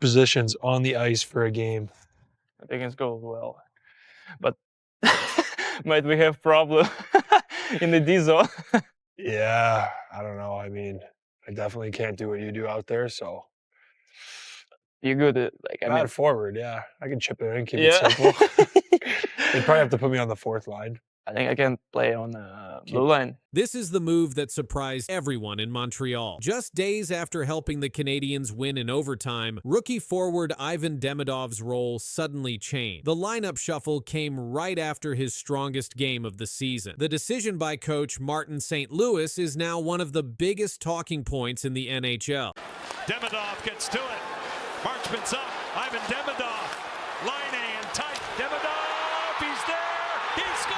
positions on the ice for a game? I think it's going well, but might we have problem in the D zone? Yeah, I don't know. I mean, I definitely can't do what you do out there, so You're good at bad forward, yeah. I can chip it in, keep it yeah. simple. They'd probably have to put me on the fourth line. I think I can play on the blue line. This is the move that surprised everyone in Montreal. Just days after helping the Canadiens win in overtime, rookie forward Ivan Demidov's role suddenly changed. The lineup shuffle came right after his strongest game of the season. The decision by coach Martin St. Louis is now one of the biggest talking points in the NHL. Demidov gets to it. Marchman's up. Ivan Demidov. Line A and tight. Demidov, he's there. He scores!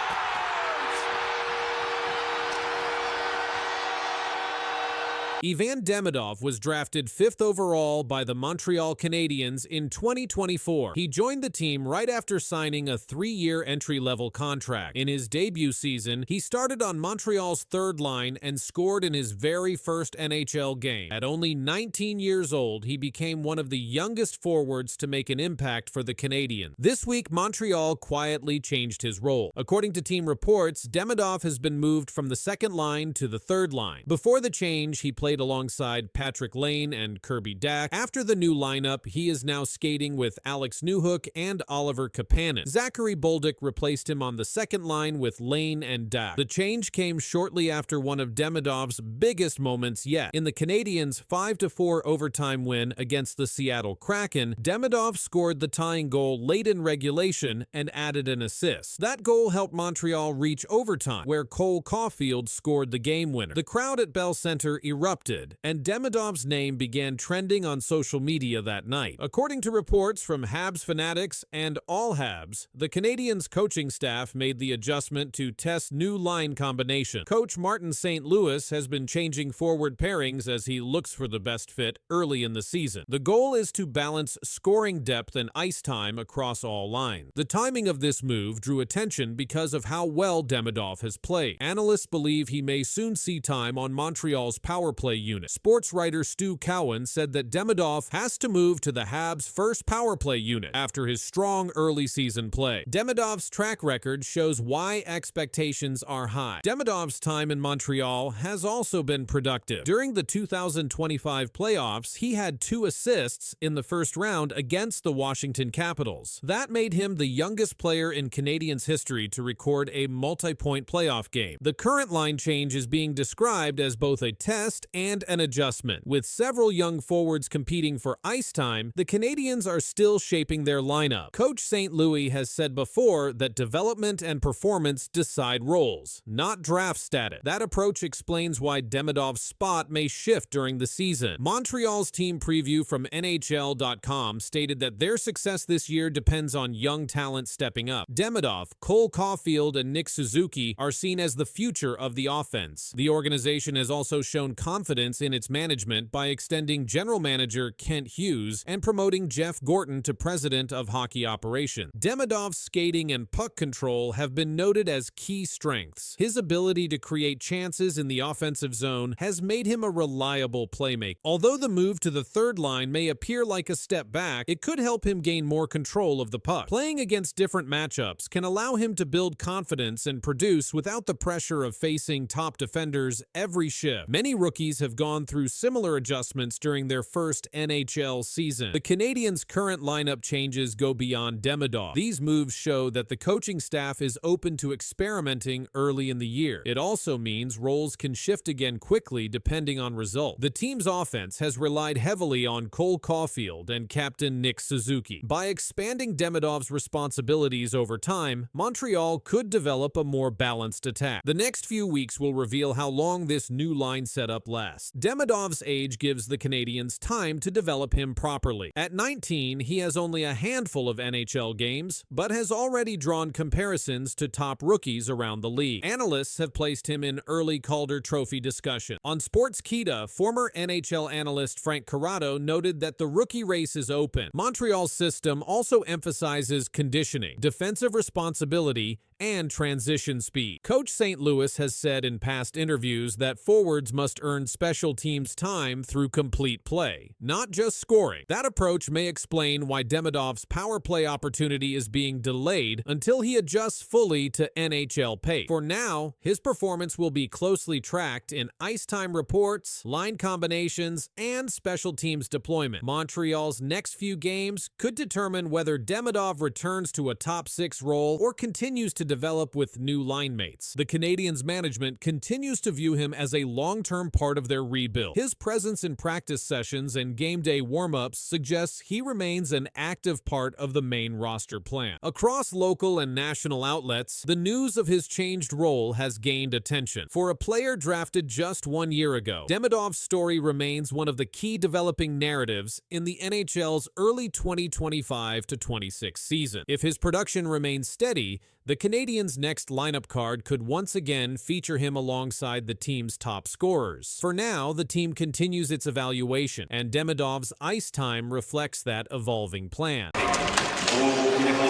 Ivan Demidov was drafted 5th overall by the Montreal Canadiens in 2024. He joined the team right after signing a 3-year entry-level contract. In his debut season, he started on Montreal's third line and scored in his very first NHL game. At only 19 years old, he became one of the youngest forwards to make an impact for the Canadiens. This week, Montreal quietly changed his role. According to team reports, Demidov has been moved from the second line to the third line. Before the change, he played alongside Patrick Lane and Kirby Dach. After the new lineup, he is now skating with Alex Newhook and Oliver Kapanen. Zachary Bolduc replaced him on the second line with Lane and Dach. The change came shortly after one of Demidov's biggest moments yet. In the Canadiens' 5-4 overtime win against the Seattle Kraken, Demidov scored the tying goal late in regulation and added an assist. That goal helped Montreal reach overtime, where Cole Caulfield scored the game winner. The crowd at Bell Center erupted, and Demidov's name began trending on social media that night. According to reports from Habs fanatics and all Habs, the Canadiens' coaching staff made the adjustment to test new line combination. Coach Martin St. Louis has been changing forward pairings as he looks for the best fit early in the season. The goal is to balance scoring depth and ice time across all lines. The timing of this move drew attention because of how well Demidov has played. Analysts believe he may soon see time on Montreal's power play unit. Sports writer Stu Cowan said that Demidov has to move to the Habs' first power play unit after his strong early season play. Demidov's track record shows why expectations are high. Demidov's time in Montreal has also been productive. During the 2025 playoffs, he had 2 assists in the first round against the Washington Capitals. That made him the youngest player in Canadiens history to record a multi-point playoff game. The current line change is being described as both a test and an adjustment. With several young forwards competing for ice time, the Canadiens are still shaping their lineup. Coach St. Louis has said before that development and performance decide roles, not draft status. That approach explains why Demidov's spot may shift during the season. Montreal's team preview from NHL.com stated that their success this year depends on young talent stepping up. Demidov, Cole Caulfield, and Nick Suzuki are seen as the future of the offense. The organization has also shown confidence in its management by extending general manager Kent Hughes and promoting Jeff Gorton to president of hockey operations. Demidov's skating and puck control have been noted as key strengths. His ability to create chances in the offensive zone has made him a reliable playmaker. Although the move to the third line may appear like a step back, it could help him gain more control of the puck. Playing against different matchups can allow him to build confidence and produce without the pressure of facing top defenders every shift. Many rookies have gone through similar adjustments during their first NHL season. The Canadiens' current lineup changes go beyond Demidov. These moves show that the coaching staff is open to experimenting early in the year. It also means roles can shift again quickly depending on results. The team's offense has relied heavily on Cole Caulfield and captain Nick Suzuki. By expanding Demidov's responsibilities over time, Montreal could develop a more balanced attack. The next few weeks will reveal how long this new line setup lasts. Demidov's age gives the Canadiens time to develop him properly. At 19, he has only a handful of NHL games, but has already drawn comparisons to top rookies around the league. Analysts have placed him in early Calder Trophy discussion. On Sportskeeda, former NHL analyst Frank Corrado noted that the rookie race is open. Montreal's system also emphasizes conditioning, defensive responsibility, and transition speed. Coach St. Louis has said in past interviews that forwards must earn special teams time through complete play, not just scoring. That approach may explain why Demidov's power play opportunity is being delayed until he adjusts fully to NHL pace. For now, his performance will be closely tracked in ice time reports, line combinations, and special teams deployment. Montreal's next few games could determine whether Demidov returns to a top 6 role or continues to develop with new line mates. The Canadiens management continues to view him as a long-term part of their rebuild. His presence in practice sessions and game day warm-ups suggests he remains an active part of the main roster plan. Across local and national outlets, the news of his changed role has gained attention. For a player drafted just 1 year ago, Demidov's story remains one of the key developing narratives in the NHL's early 2025 to 26 season. If his production remains steady, the Canadiens' next lineup card could once again feature him alongside the team's top scorers. For now, the team continues its evaluation, and Demidov's ice time reflects that evolving plan.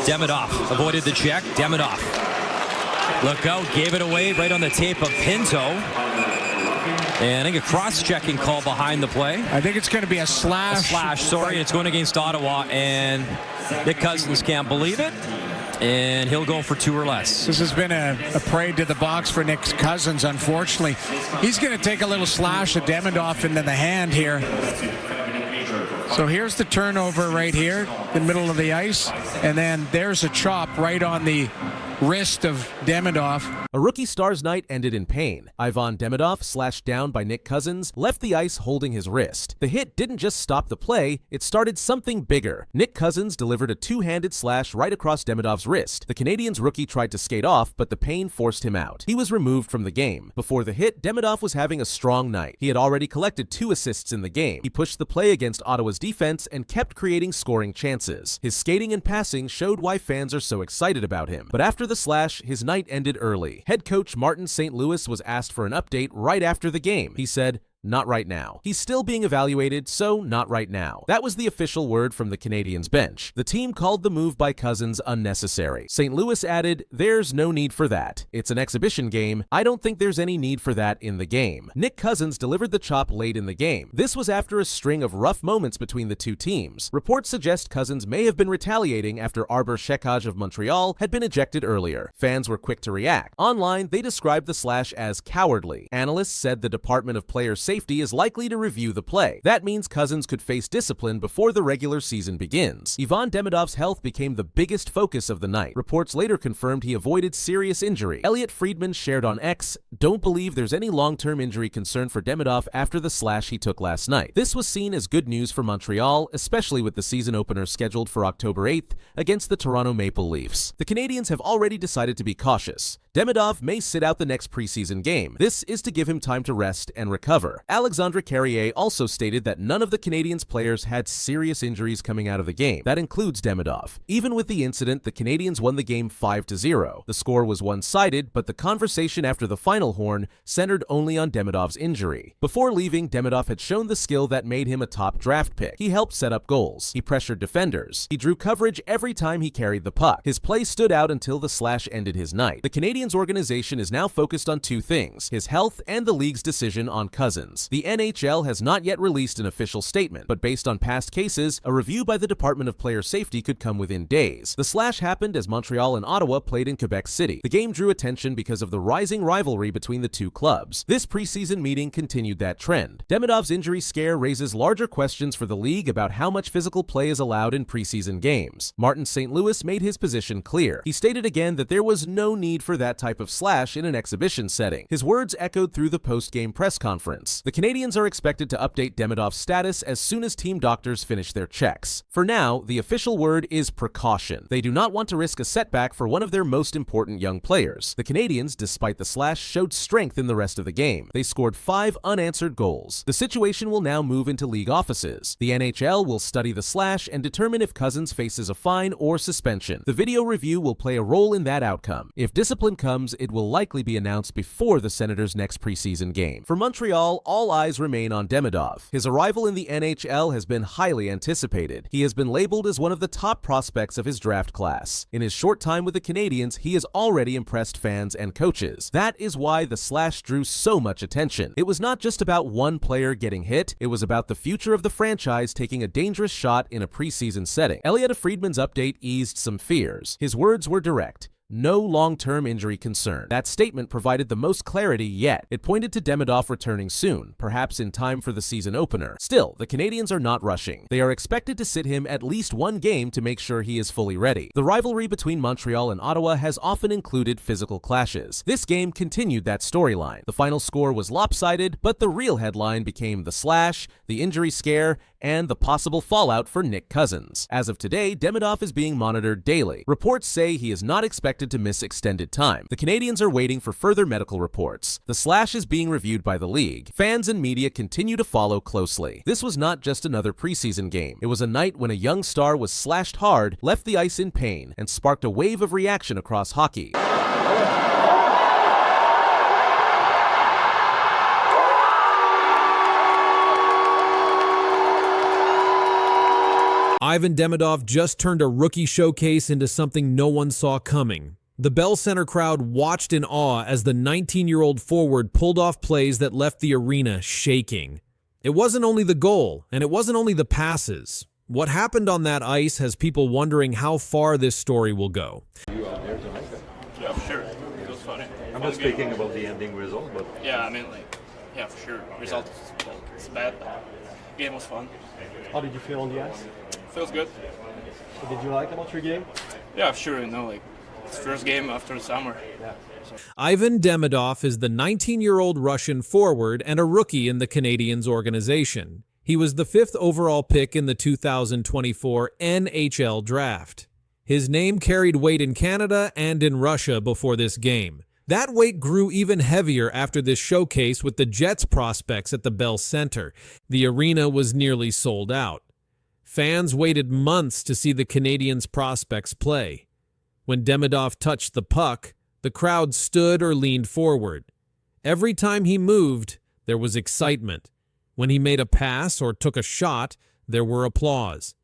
Demidov avoided the check. Demidov, look out, gave it away right on the tape of Pinto. And I think a cross-checking call behind the play. I think it's going to be a slash. A slash, sorry. It's going against Ottawa, and Nick Cousins can't believe it. And he'll go for 2 or less. This has been a parade to the box for Nick Cousins, unfortunately. He's going to take a little slash of Demidov into the hand here. So here's the turnover right here, the middle of the ice. And then there's a chop right on the wrist of Demidov. A rookie star's night ended in pain. Ivan Demidov, slashed down by Nick Cousins, left the ice holding his wrist. The hit didn't just stop the play, it started something bigger. Nick Cousins delivered a two-handed slash right across Demidov's wrist. The Canadiens rookie tried to skate off, but the pain forced him out. He was removed from the game. Before the hit, Demidov was having a strong night. He had already collected 2 assists in the game. He pushed the play against Ottawa's defense and kept creating scoring chances. His skating and passing showed why fans are so excited about him. But after the slash, his night ended early. Head coach Martin St. Louis was asked for an update right after the game. He said, "Not right now. He's still being evaluated, so not right now." That was the official word from the Canadiens bench. The team called the move by Cousins unnecessary. St. Louis added, "There's no need for that. It's an exhibition game. I don't think there's any need for that in the game." Nick Cousins delivered the chop late in the game. This was after a string of rough moments between the two teams. Reports suggest Cousins may have been retaliating after Arbor Shekaj of Montreal had been ejected earlier. Fans were quick to react. Online, they described the slash as cowardly. Analysts said the Department of Player Safety is likely to review the play. That means Cousins could face discipline before the regular season begins. Ivan Demidov's health became the biggest focus of the night. Reports later confirmed he avoided serious injury. Elliot Friedman shared on X, "Don't believe there's any long-term injury concern for Demidov after the slash he took last night." This was seen as good news for Montreal, especially with the season opener scheduled for October 8th against the Toronto Maple Leafs. The Canadiens have already decided to be cautious. Demidov may sit out the next preseason game. This is to give him time to rest and recover. Alexandre Carrier also stated that none of the Canadiens players had serious injuries coming out of the game. That includes Demidov. Even with the incident, the Canadiens won the game 5-0. The score was one-sided, but the conversation after the final horn centered only on Demidov's injury. Before leaving, Demidov had shown the skill that made him a top draft pick. He helped set up goals. He pressured defenders. He drew coverage every time he carried the puck. His play stood out until the slash ended his night. The Canadiens organization is now focused on 2 things: his health and the league's decision on Cousins. The NHL has not yet released an official statement, but based on past cases, a review by the Department of Player Safety could come within days. The slash happened as Montreal and Ottawa played in Quebec City. The game drew attention because of the rising rivalry between the two clubs. This preseason meeting continued that trend. Demidov's injury scare raises larger questions for the league about how much physical play is allowed in preseason games. Martin St. Louis made his position clear. He stated again that there was no need for that type of slash in an exhibition setting. His words echoed through the post-game press conference. The Canadiens are expected to update Demidov's status as soon as team doctors finish their checks. For now, the official word is precaution. They do not want to risk a setback for one of their most important young players. The Canadiens, despite the slash, showed strength in the rest of the game. They scored 5 unanswered goals. The situation will now move into league offices. The NHL will study the slash and determine if Cousins faces a fine or suspension. The video review will play a role in that outcome. If discipline comes, it will likely be announced before the Senators' next preseason game. For Montreal, all eyes remain on Demidov. His arrival in the NHL has been highly anticipated. He has been labeled as one of the top prospects of his draft class. In his short time with the Canadiens, he has already impressed fans and coaches. That is why the slash drew so much attention. It was not just about one player getting hit, it was about the future of the franchise taking a dangerous shot in a preseason setting. Elliotte Friedman's update eased some fears. His words were direct. No long-term injury concern. That statement provided the most clarity yet. It pointed to Demidov returning soon, perhaps in time for the season opener. Still, the Canadiens are not rushing. They are expected to sit him at least one game to make sure he is fully ready. The rivalry between Montreal and Ottawa has often included physical clashes. This game continued that storyline. The final score was lopsided, but the real headline became the slash, the injury scare, and the possible fallout for Nick Cousins. As of today, Demidov is being monitored daily. Reports say he is not expected to miss extended time. The Canadiens are waiting for further medical reports. The slash is being reviewed by the league. Fans and media continue to follow closely. This was not just another preseason game. It was a night when a young star was slashed hard, left the ice in pain, and sparked a wave of reaction across hockey. Ivan Demidov just turned a rookie showcase into something no one saw coming. The Bell Center crowd watched in awe as the 19-year-old forward pulled off plays that left the arena shaking. It wasn't only the goal, and it wasn't only the passes. What happened on that ice has people wondering how far this story will go. Yeah, for sure. It was funny. I'm not speaking about the ending result, but... Yeah, I mean, yeah, for sure. Result is bad, but game was fun. How did you feel on the ice? Feels good. Did you like about your game? Yeah, sure. It's first game after the summer. Yeah. Ivan Demidov is the 19-year-old Russian forward and a rookie in the Canadiens organization. He was the 5th overall pick in the 2024 NHL draft. His name carried weight in Canada and in Russia before this game. That weight grew even heavier after this showcase with the Jets prospects at the Bell Center. The arena was nearly sold out. Fans waited months to see the Canadiens prospects play. When Demidov touched the puck, the crowd stood or leaned forward. Every time he moved, there was excitement. When he made a pass or took a shot, there were applause.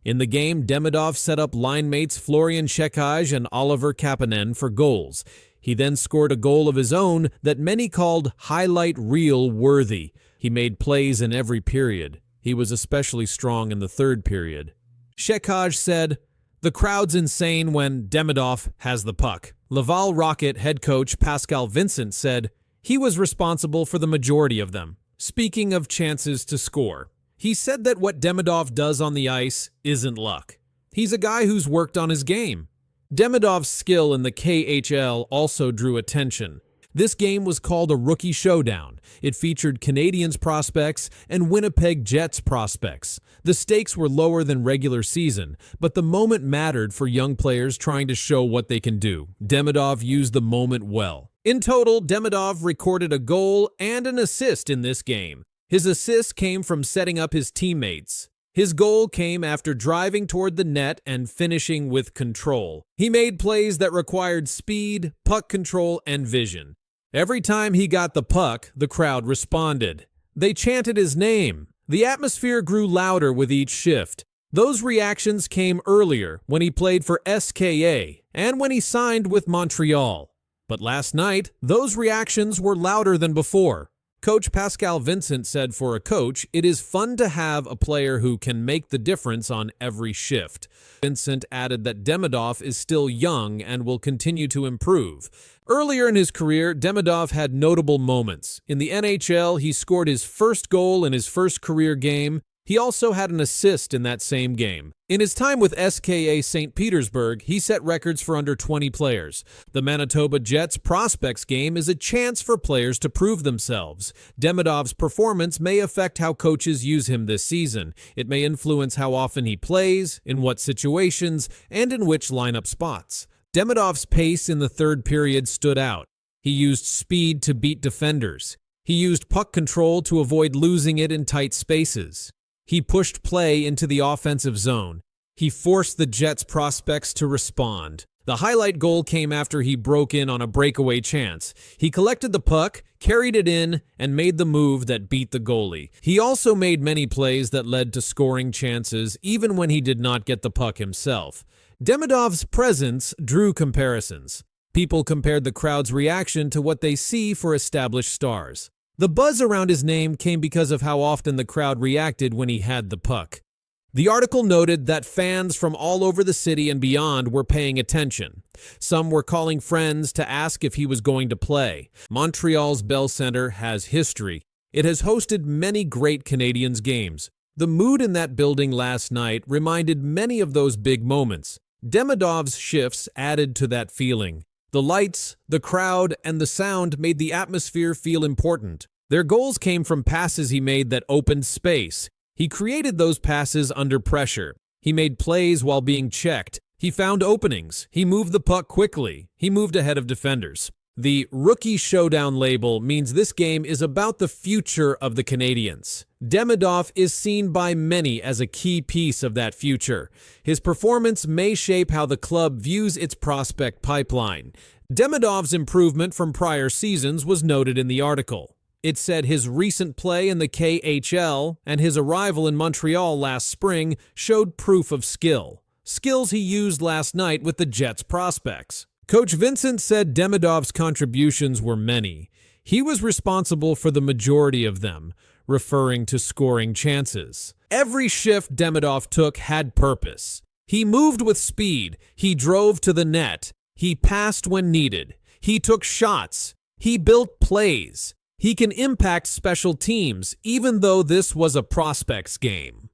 In the game, Demidov set up line mates Florian Šekaj and Oliver Kapanen for goals. He then scored a goal of his own that many called highlight reel worthy. He made plays in every period. He was especially strong in the third period. Šekaj said, "The crowd's insane when Demidov has the puck." Laval Rocket head coach Pascal Vincent said, "He was responsible for the majority of them." Speaking of chances to score, he said that what Demidov does on the ice isn't luck. He's a guy who's worked on his game. Demidov's skill in the KHL also drew attention. This game was called a rookie showdown. It featured Canadiens prospects and Winnipeg Jets prospects. The stakes were lower than regular season, but the moment mattered for young players trying to show what they can do. Demidov used the moment well. In total, Demidov recorded a goal and an assist in this game. His assist came from setting up his teammates. His goal came after driving toward the net and finishing with control. He made plays that required speed, puck control, and vision. Every time he got the puck, the crowd responded. They chanted his name. The atmosphere grew louder with each shift. Those reactions came earlier when he played for SKA and when he signed with Montreal. But last night, those reactions were louder than before. Coach Pascal Vincent said for a coach, it is fun to have a player who can make the difference on every shift. Vincent added that Demidov is still young and will continue to improve. Earlier in his career, Demidov had notable moments. In the NHL, he scored his first goal in his first career game. He also had an assist in that same game. In his time with SKA St. Petersburg, he set records for under 20 players. The Manitoba Jets prospects game is a chance for players to prove themselves. Demidov's performance may affect how coaches use him this season. It may influence how often he plays, in what situations, and in which lineup spots. Demidov's pace in the third period stood out. He used speed to beat defenders. He used puck control to avoid losing it in tight spaces. He pushed play into the offensive zone. He forced the Jets prospects to respond. The highlight goal came after he broke in on a breakaway chance. He collected the puck, carried it in, and made the move that beat the goalie. He also made many plays that led to scoring chances, even when he did not get the puck himself. Demidov's presence drew comparisons. People compared the crowd's reaction to what they see for established stars. The buzz around his name came because of how often the crowd reacted when he had the puck. The article noted that fans from all over the city and beyond were paying attention. Some were calling friends to ask if he was going to play. Montreal's Bell Centre has history. It has hosted many great Canadiens games. The mood in that building last night reminded many of those big moments. Demidov's shifts added to that feeling. The lights, the crowd, and the sound made the atmosphere feel important. Their goals came from passes he made that opened space. He created those passes under pressure. He made plays while being checked. He found openings. He moved the puck quickly. He moved ahead of defenders. The Rookie Showdown label means this game is about the future of the Canadiens. Demidov is seen by many as a key piece of that future. His performance may shape how the club views its prospect pipeline. Demidov's improvement from prior seasons was noted in the article. It said his recent play in the KHL and his arrival in Montreal last spring showed proof of skill. Skills he used last night with the Jets prospects. Coach Vincent said Demidov's contributions were many. He was responsible for the majority of them, referring to scoring chances. Every shift Demidov took had purpose. He moved with speed. He drove to the net. He passed when needed. He took shots. He built plays. He can impact special teams, even though this was a prospects game.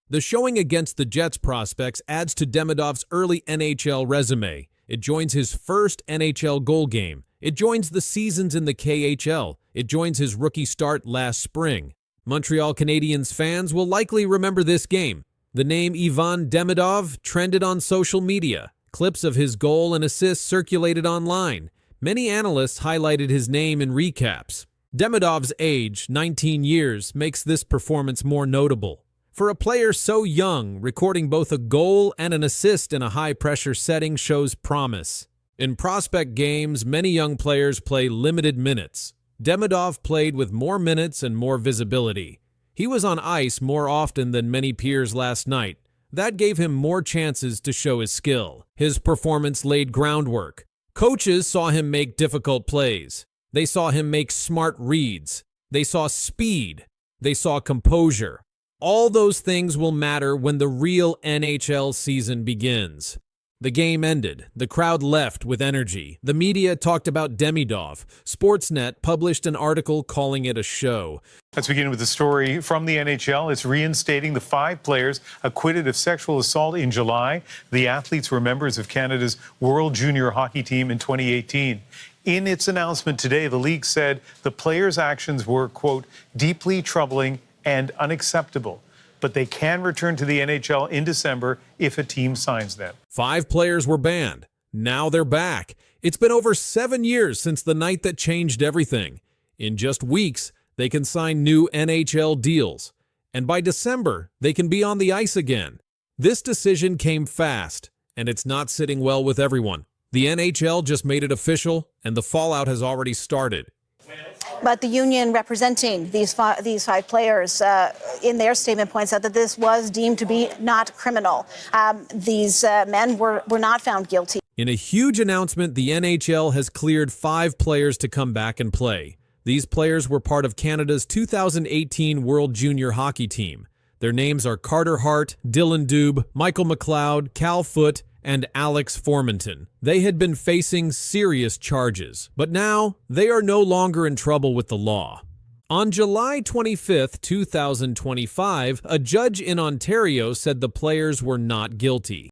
The showing against the Jets prospects adds to Demidov's early NHL resume. It joins his first NHL goal game. It joins the seasons in the KHL. It joins his rookie start last spring. Montreal Canadiens fans will likely remember this game. The name Ivan Demidov trended on social media. Clips of his goal and assists circulated online. Many analysts highlighted his name in recaps. Demidov's age, 19 years, makes this performance more notable. For a player so young, recording both a goal and an assist in a high-pressure setting shows promise. In prospect games, many young players play limited minutes. Demidov played with more minutes and more visibility. He was on ice more often than many peers last night. That gave him more chances to show his skill. His performance laid groundwork. Coaches saw him make difficult plays. They saw him make smart reads. They saw speed. They saw composure. All those things will matter when the real NHL season begins. The game ended. The crowd left with energy. The media talked about Demidov. Sportsnet published an article calling it a show. Let's begin with the story from the NHL. It's reinstating the 5 players acquitted of sexual assault in July. The athletes were members of Canada's World Junior Hockey team in 2018. In its announcement today, the league said the players' actions were, quote, deeply troubling and unacceptable, but they can return to the NHL in December if a team signs them. 5 players were banned. Now they're back. It's been over 7 years since the night that changed everything. In just weeks, they can sign new NHL deals. And by December, they can be on the ice again. This decision came fast, and it's not sitting well with everyone. The NHL just made it official, and the fallout has already started. But the union representing these five players in their statement points out that this was deemed to be not criminal. These men were not found guilty. In a huge announcement, the NHL has cleared 5 players to come back and play. These players were part of Canada's 2018 World Junior Hockey team. Their names are Carter Hart, Dylan Dube, Michael McLeod, Cal Foote, and Alex Formanton. They had been facing serious charges, but now they are no longer in trouble with the law. On July 25, 2025, a judge in Ontario said the players were not guilty.